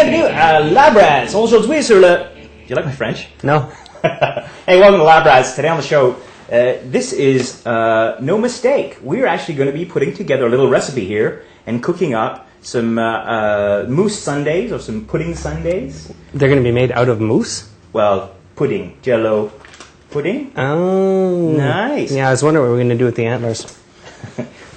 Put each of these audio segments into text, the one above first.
Bienvenue à Labraz. Aujourd'hui sur le... Do you like my French? No. Hey, welcome to Labraz. Today on the show, this is no mistake. We're actually going to be putting together a little recipe here and cooking up some mousse sundaes or some pudding sundaes. They're going to be made out of mousse? Well, pudding, jello pudding. Oh. Nice. Yeah, I was wondering what we were going to do with the antlers.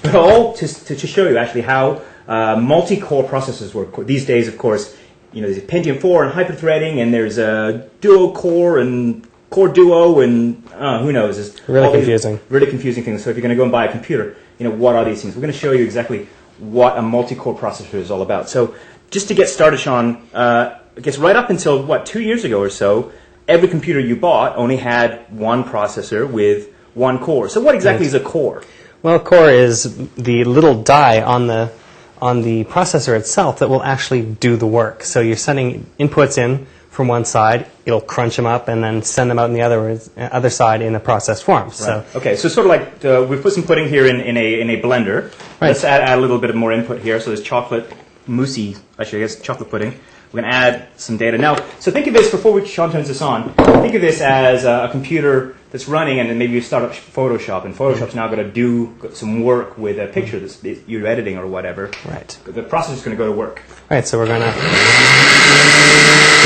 But all to show you actually how multi-core processors work. These days, of course, you know, there's Pentium 4 and hyper-threading, and there's a duo-core and core duo, and who knows? It's really confusing. Really confusing things. So if you're going to go and buy a computer, you know, what are these things? We're going to show you exactly what a multi-core processor is all about. So just to get started, Sean, I guess right up until, 2 years ago or so, every computer you bought only had one processor with one core. So what exactly is a core? Well, a core is the little die on the processor itself that will actually do the work. So you're sending inputs in from one side, it'll crunch them up and then send them out on the other side in a processed form. Right. So okay, so sort of like we've put some pudding here in a blender. Right. Let's add a little bit more input here. So there's chocolate moussey, actually I guess chocolate pudding. We're going to add some data. Now, so think of this, before Sean turns this on, think of this as a computer that's running, and then maybe you start up Photoshop, and Photoshop's now going to do some work with a picture that you're editing or whatever. Right. The processor's going to go to work. Right, so we're going to do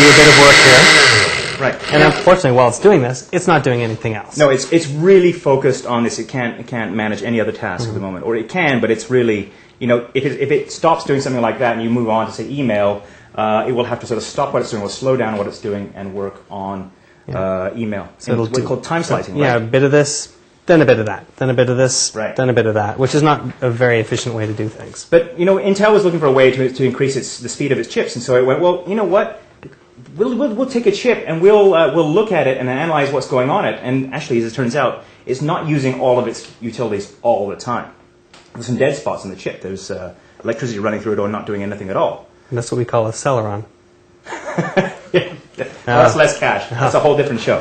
a bit of work here. Right. And unfortunately, while it's doing this, it's not doing anything else. No, it's really focused on this. It can't manage any other task at the moment. Or it can, but it's really, you know, if it stops doing something like that and you move on to, say, email, it will have to sort of stop what it's doing, will slow down what it's doing, and work on email. So it'll what's called time slicing, right? Yeah, a bit of this, then a bit of that, then a bit of this, right. Then a bit of that, which is not a very efficient way to do things. But, you know, Intel was looking for a way to increase the speed of its chips, and so it went, well, you know what? We'll take a chip and we'll look at it and analyze what's going on it. And actually, as it turns out, it's not using all of its utilities all the time. There's some dead spots in the chip. There's electricity running through it or not doing anything at all. And that's what we call a Celeron. Yeah. Well, that's less cash. That's a whole different show.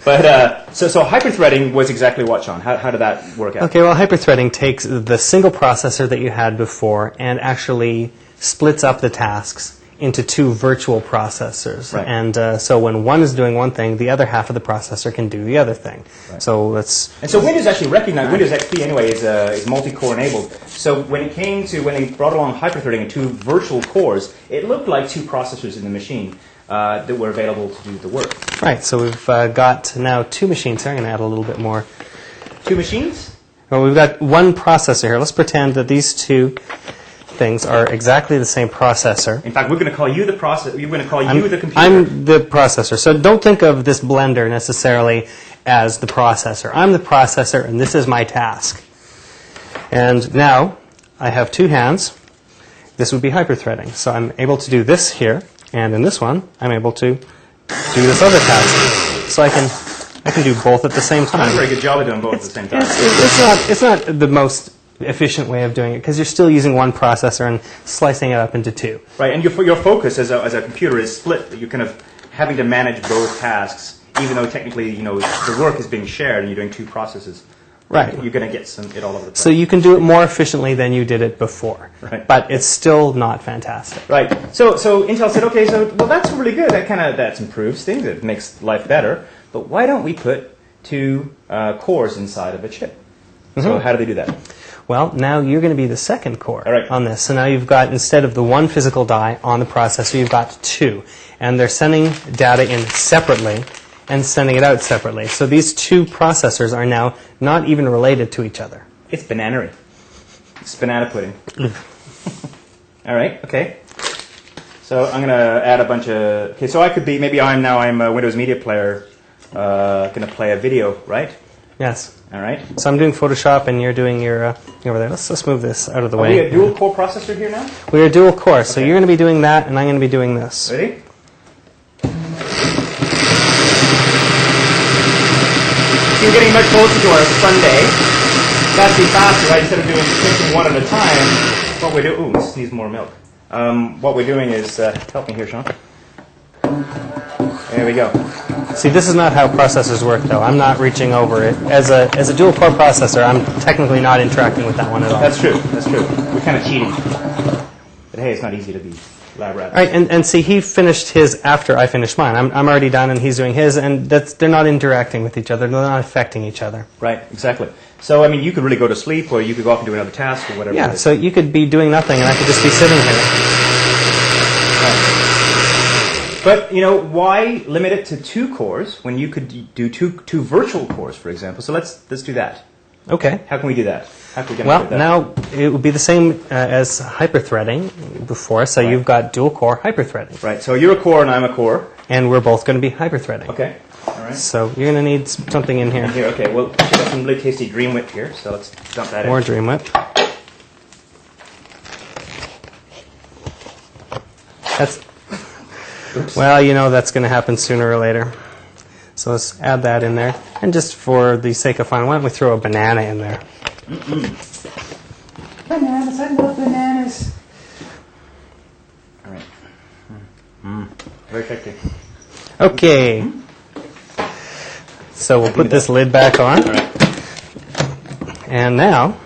But so hyperthreading was exactly what, Sean? How did that work out? Okay, well, hyperthreading takes the single processor that you had before and actually splits up the tasks into two virtual processors. Right. And so when one is doing one thing, the other half of the processor can do the other thing. Right. So let's... And so Windows actually recognized, Windows XP anyway is multi-core enabled. So when they brought along hyperthreading and two virtual cores, it looked like two processors in the machine that were available to do the work. Right, so we've got now two machines here. I'm going to add a little bit more. Two machines? Well, we've got one processor here. Let's pretend that these two things are exactly the same processor. In fact, we're going to call you the processor. We're going to call you the computer. I'm the processor. So don't think of this blender necessarily as the processor. I'm the processor, and this is my task. And now I have two hands. This would be hyperthreading. So I'm able to do this here, and in this one, I'm able to do this other task. So I can do both at the same time. That's a very good job of doing both at the same time. It's not the most efficient way of doing it because you're still using one processor and slicing it up into two. Right, and your focus as a computer is split. You're kind of having to manage both tasks, even though technically, you know, the work is being shared and you're doing two processes. Right. You're going to get it all over the place. So you can do it more efficiently than you did it before. Right. But it's still not fantastic. Right. So Intel said, okay, well that's really good. That improves things. It makes life better. But why don't we put two cores inside of a chip? Mm-hmm. So how do they do that? Well, now you're going to be the second core right. on this. So now you've got, instead of the one physical die on the processor, you've got two. And they're sending data in separately and sending it out separately. So these two processors are now not even related to each other. It's bananery. It's banana pudding. All right, okay. So I'm going to add a bunch of... Okay, so I could be... Maybe I'm a Windows Media Player going to play a video, right? Yes. All right. So I'm doing Photoshop and you're doing your over there. Let's move this out of the way. Are we a dual core processor here now? We're a dual core. So you're going to be doing that and I'm going to be doing this. Ready? You're getting much closer to our Sunday. That's be faster, right? Instead of doing one at a time, what we do... Ooh, this needs more milk. What we're doing is... help me here, Sean. There we go. See, this is not how processors work, though. I'm not reaching over it. As a dual-core processor, I'm technically not interacting with that one at all. That's true. That's true. We're kind of cheating. But hey, it's not easy to be lab rats. All right, and see, he finished his after I finished mine. I'm already done, and he's doing his, and they're not interacting with each other. They're not affecting each other. Right, exactly. So, I mean, you could really go to sleep, or you could go off and do another task, or whatever. Yeah, so you could be doing nothing, and I could just be sitting here. Right. But, you know, why limit it to 2 cores when you could do two virtual cores, for example? So let's do that. Okay. How can we do that? How can we demonstrate that? Now it would be the same as hyperthreading before, so you've got dual core hyperthreading. Right, so you're a core and I'm a core. And we're both going to be hyperthreading. Okay, all right. So you're going to need something in here. Here, okay, well, we've got some really tasty Dream Whip here, so let's dump that in. More Dream Whip. That's, well, you know that's going to happen sooner or later. So let's add that in there. And just for the sake of fun, why don't we throw a banana in there? Bananas, I love bananas. All right. Very effective. Okay. So we'll put this lid back on. All right. And now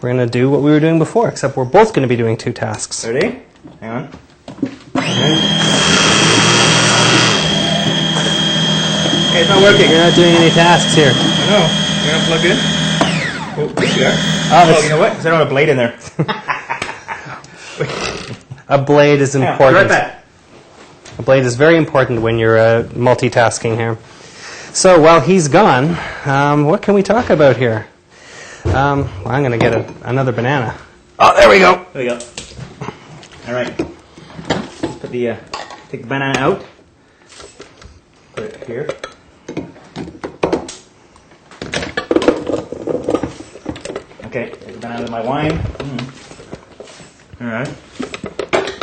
we're going to do what we were doing before, except we're both going to be doing 2 tasks. Ready? Hang on. Hey, it's not working. You're not doing any tasks here. I know. You're going to plug in? Oh, there. Oh, You know what? Is there not a blade in there? A blade is Yeah, important. right back. A blade is very important when you're multitasking here. So while he's gone, what can we talk about here? Well, I'm going to get another banana. Oh, there we go. There we go. All right. Let's put the take the banana out. Put it here. Okay, take the banana out of my wine. All right.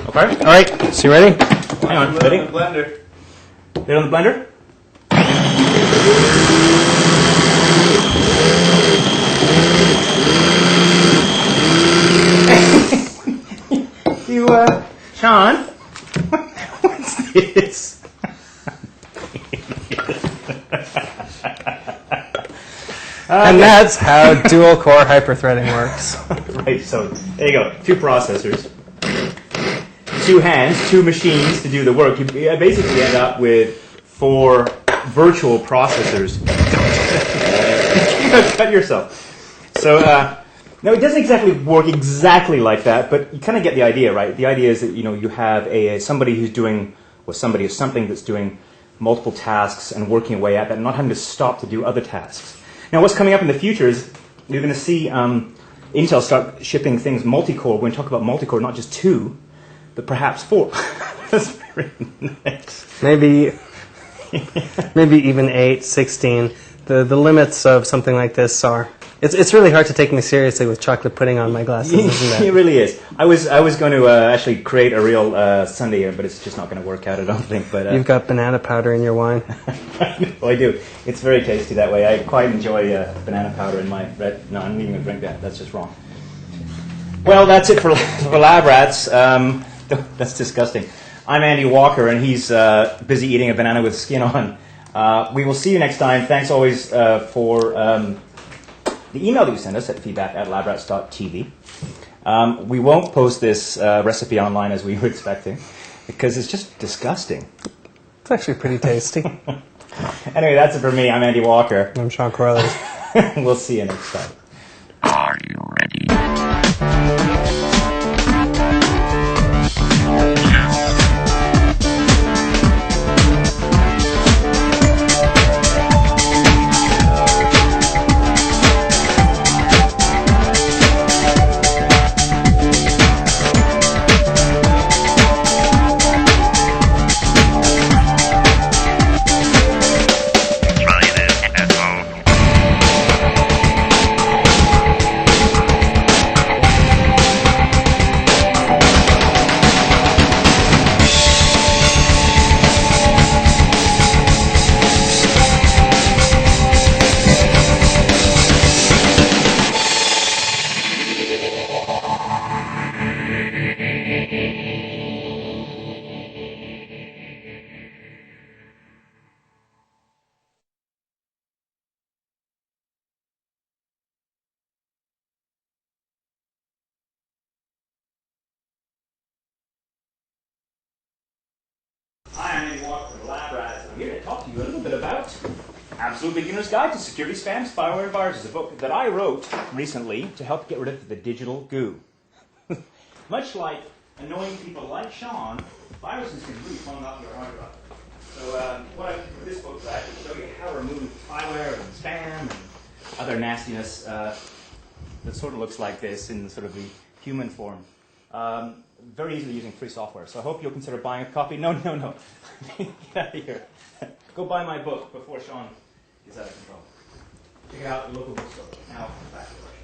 Okay. All right, so you ready? Hang on. Ready? Blender. Put it on the blender. Sean, what's this? And that's how dual core hyperthreading works. Right, so there you go. 2 processors, 2 hands, 2 machines to do the work. You basically end up with 4 virtual processors. Cut yourself. So, now it doesn't exactly work exactly like that, but you kind of get the idea, right? The idea is that you have somebody who's doing, or somebody or something that's doing multiple tasks and working away at that, and not having to stop to do other tasks. Now, what's coming up in the future is you're going to see Intel start shipping things multi-core. We're going to talk about multi-core, not just 2, but perhaps 4. That's very nice. Maybe even 8, 16. The limits of something like this are... It's really hard to take me seriously with chocolate pudding on my glasses, isn't it? It really is. I was going to actually create a real sundae, but it's just not going to work out, I don't think. But You've got banana powder in your wine. Well, I do. It's very tasty that way. I quite enjoy banana powder in my red... No, I'm not even going to drink that. That's just wrong. Well, that's it for Lab Rats. That's disgusting. I'm Andy Walker, and he's busy eating a banana with skin on. We will see you next time. Thanks always for... the email that you send us at feedback@labrats.tv. We won't post this recipe online as we were expecting because it's just disgusting. It's actually pretty tasty. Anyway, that's it for me. I'm Andy Walker. I'm Sean Corrales. We'll see you next time. Are you ready? out Absolute Beginner's Guide to Security Spam, Spyware, and Viruses, a book that I wrote recently to help get rid of the digital goo. Much like annoying people like Sean, viruses can really clone up your hard drive. So what I did with this book is I actually show you how to remove spyware and spam and other nastiness that sort of looks like this in sort of the human form. Very easily using free software. So I hope you'll consider buying a copy. No. Get out of here. Go buy my book before Sean gets out of control. Check it out at the local bookstore. Now, back to work.